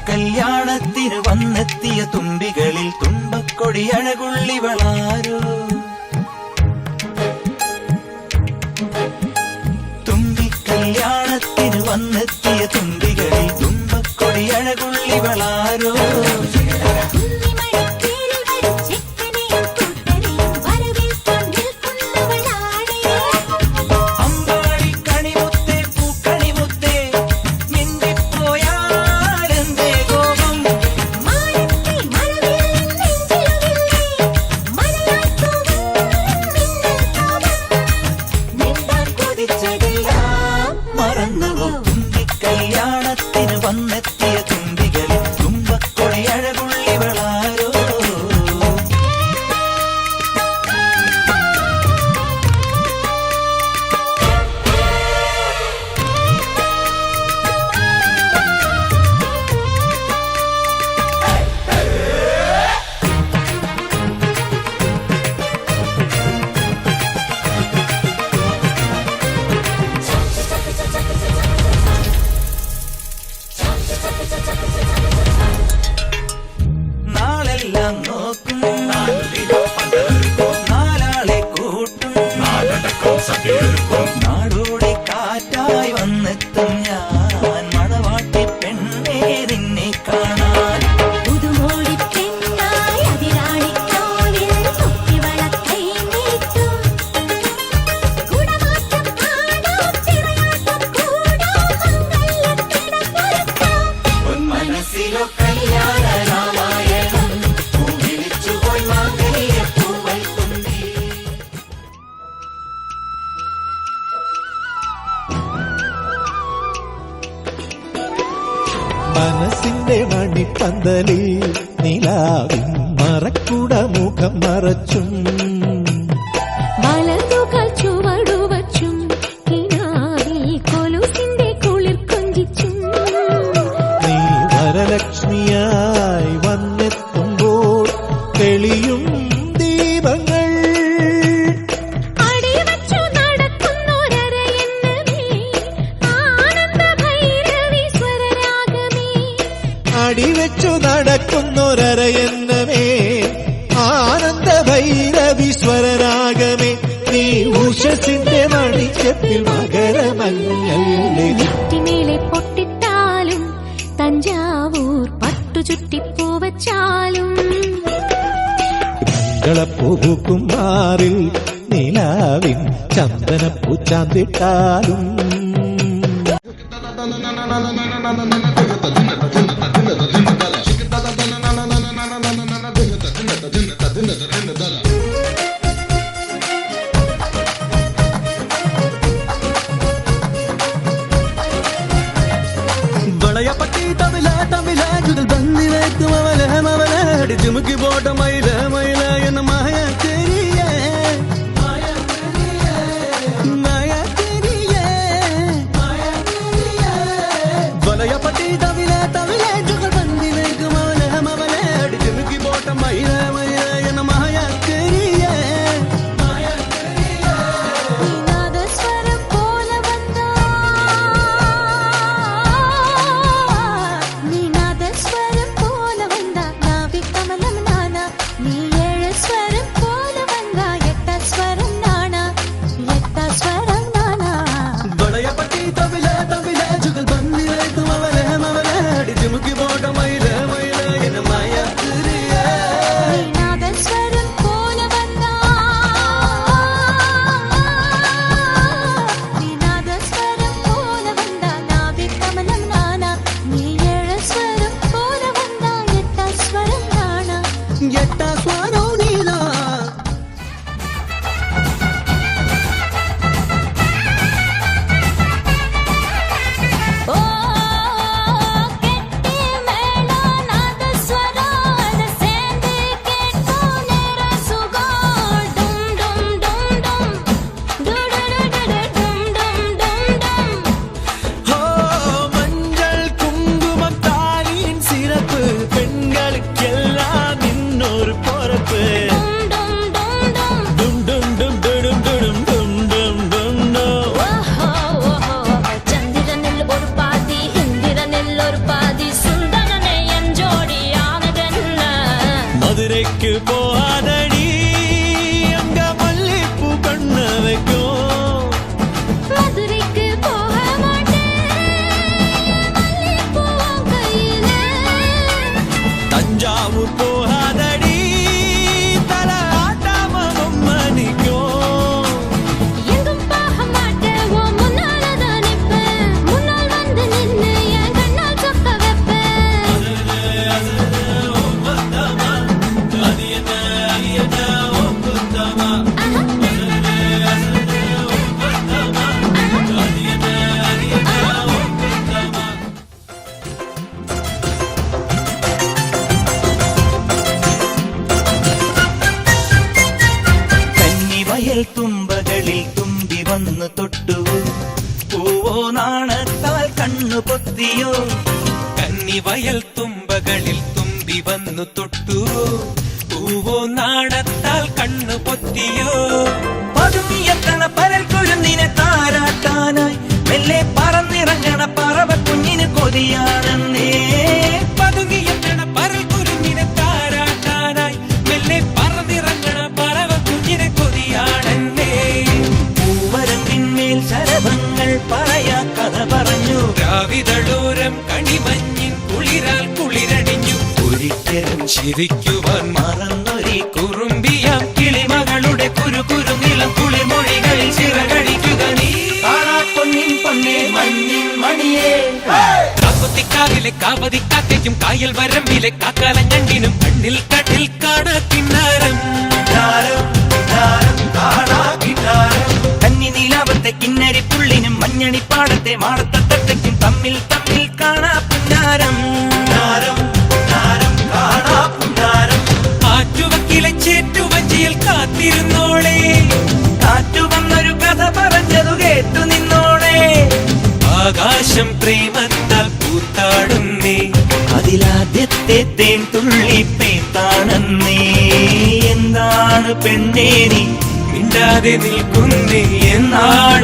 കല്യാണത്തിന് വന്നെത്തിയ തുമ്പികളിൽ തുമ്പക്കൊടിയഴകുള്ളിവളാരോ തുമ്പിക്കല്യാണത്തിന് വന്നെത്തിയ തുമ്പികളിൽ തുമ്പക്കൊടിയഴകുള്ളിവളാരോ കല്യാണത്തിന് വന്നെത്തിയ തുമ്പികളിൽ തുമ്പക്കൊടിയഴകുള്ളിവളാരോ നാളെല്ലാം നോക്കും നാലാളെ കൂട്ടും നാടോടി കാറ്റായി വന്നെത്തും ഞാൻ മണവാട്ടി പെണ്ണേ നിന്നെ കാണാൻ പുതുമോടി പെണ്ണായി അതിരാളിക്കോലിൽ തൊപ്പിവളക്കൈ നീട്ടും കുടമാറ്റം ആടാം തിരയാട്ടം കൂടാം മംഗല്യത്തിടപൊരുക്കാം മനസ്സിലോ കല്യാണ രാമായണം പൂവിളിച്ചുപോയി മാംഗല്യപ്പൂവൽ തുമ്പി മനസ്സിന്റെ മണിപ്പന്തലിൽ നിലാവിൻ മറക്കുട മുഖം മറച്ചും വലതുകാൽ ചുവടുവച്ചും കിനാവിൽ കൊലുസിന്റെ കുളിർ കൊഞ്ചിച്ചും നീ വരലക്ഷ്മിയായി വന്നെത്തുമ്പോൾ തെളിയും ദീപങ്ങൾ അടിവച്ചു നടക്കുന്നൊരരയെന്നമേ ആനന്ദ ഭൈരവി സ്വരരാഗമേ അടിവെച്ചു നടക്കുന്നൊരരയെന്നമേ ആനന്ദ ഭൈരവി സ്വരരാഗമേ നീ ഉഷസിന്റെ മണിച്ചപ്പിൽ മകരമഞ്ഞല്ലേ നെറ്റിമേലെ പൊട്ടിട്ടാലും തഞ്ചാവൂർ പട്ടുചുറ്റിപ്പൂവച്ചാലും മംഗളപ്പൂക്കും മാറിൽ നിലാവിൻ ചന്ദനപ്പൂച്ചാന്തിട്ടാലും വളയപ്പട്ടി തമില തമില ചുതൽ ബന്ദി വെക്കും അവലെ മവലെ അടിച്ചുമുക്കി പോട്ട മയില മയില എന്ന മായ തെരിയേ മായ തെരിയേ വളയപ്പട്ടി വന്നു തൊട്ടുവോ പൂവോ നാണത്താൽ കണ്ണു പൊത്തിയോ കന്നിവയൽ തുമ്പകളിൽ തുമ്പി വന്നു തൊട്ടുവോ പൂവോ നാണത്താൽ കണ്ണു പൊത്തിയോ പതുങ്ങിയെത്തണ പരൽ കുരുന്നിനെ താരാട്ടാനായി മെല്ലെ പറന്നിറങ്ങണ പറവ കുഞ്ഞിന് കൊതിയാണെന്നേ പതുങ്ങിയെത്തണ പരൽ കുരുന്നിനെ താരാട്ടാനായി മെല്ലെ പറന്നിറങ്ങണ പറവ കുഞ്ഞിനെ കൊതിയാണെന്നേ പൂവരമ്പിന്മേൽ ശരഭങ്ങൾ പറയാ കഥ പറഞ്ഞു രാവിതളോരം കണിമഞ്ഞിൻ കുളിരാൽ കുളിരടിഞ്ഞു ഒരിക്കലും ചിരിക്കുവാൻ മറന്നൊരി കുറുമ്പിയാം കിളിമകളുടെ കുരു നിലം കുളിമൊഴികളിൽ ചിറകടിക്കുക നീ പൊന്നിൻ പൊന്നേ മഞ്ഞിൻ മണിയേ കാക്കുത്തിക്കാവിലെ കാവതിക്കാക്കയ്ക്കും കായൽ വരമ്പിലെ കാക്കാലഞ്ഞണ്ടിനും കണ്ണിൽ കണ്ണിൽ കാണാ കിന്നാരം കന്നി നീലാവത്തെ കിന്നരി പുള്ളിനും മഞ്ഞണിപ്പാടത്തെ മാടത്തട്ടയ്ക്കും തമ്മിൽ തമ്മിൽ കാണാ പുന്നാരം ആറ്റുവക്കിലെ ചേറ്റുവഞ്ചിയിൽ കാത്തിരുന്നോളെ കാറ്റു വന്നൊരു കഥ പറഞ്ഞതു കേട്ടു നിന്നോളെ ആകാശം പ്രേമത്താൽ പൂത്താടുന്നേ അതിലാദ്യത്തെ തേൻ തുള്ളി പേത്താണെന്നേ എന്താണ് പെണ്ണേരി മിണ്ടാതെ നിൽക്കുന്നേ എന്നാണ്